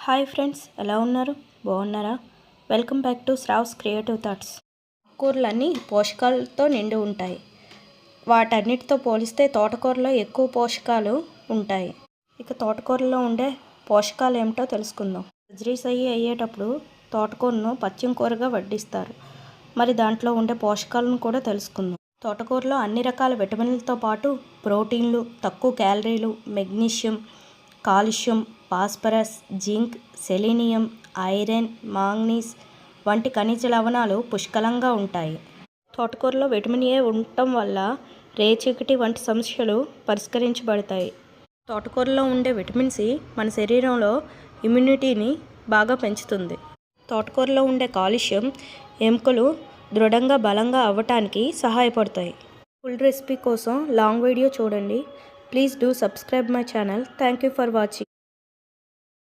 Hi friends, ఎలా ఉన్నారు? బాగున్నారా? Welcome back to Shravs creative thoughts. కూరలన్నీ పోషకాలతో నిండి ఉంటాయి. వాటన్నిటితో పోలిస్తే తోటకూరలో ఎక్కువ పోషకాలు ఉంటాయి. ఇక తోటకూరలో ఉండే పోషకాలు ఏమిటో తెలుసుకుందాం. సర్జరీస్ అయ్యేటప్పుడు తోటకూరను పచ్చిమ కూరగా వడ్డిస్తారు. మరి దాంట్లో ఉండే పోషకాలను కూడా తెలుసుకుందాం. తోటకూరలో అన్ని రకాల విటమిన్లతో పాటు ప్రోటీన్లు, తక్కువ క్యాలరీలు, magnesium, calcium, phosphorus, zinc, selenium, iron, manganese వంటి ఖనిజ లవణాలు పుష్కలంగా ఉంటాయి. తోటకూరలో విటమిన్ ఏ ఉండటం వల్ల రేచీకటి వంటి సమస్యలు పరిష్కరించబడతాయి. తోటకూరలో ఉండే విటమిన్ సి మన శరీరంలో ఇమ్యూనిటీని బాగా పెంచుతుంది. తోటకూరలో ఉండే కాల్షియం ఎముకలు దృఢంగా బలంగా అవ్వటానికి సహాయపడతాయి. ఫుల్ రెసిపీ కోసం లాంగ్ వీడియో చూడండి. Please do subscribe my channel. Thank you for watching.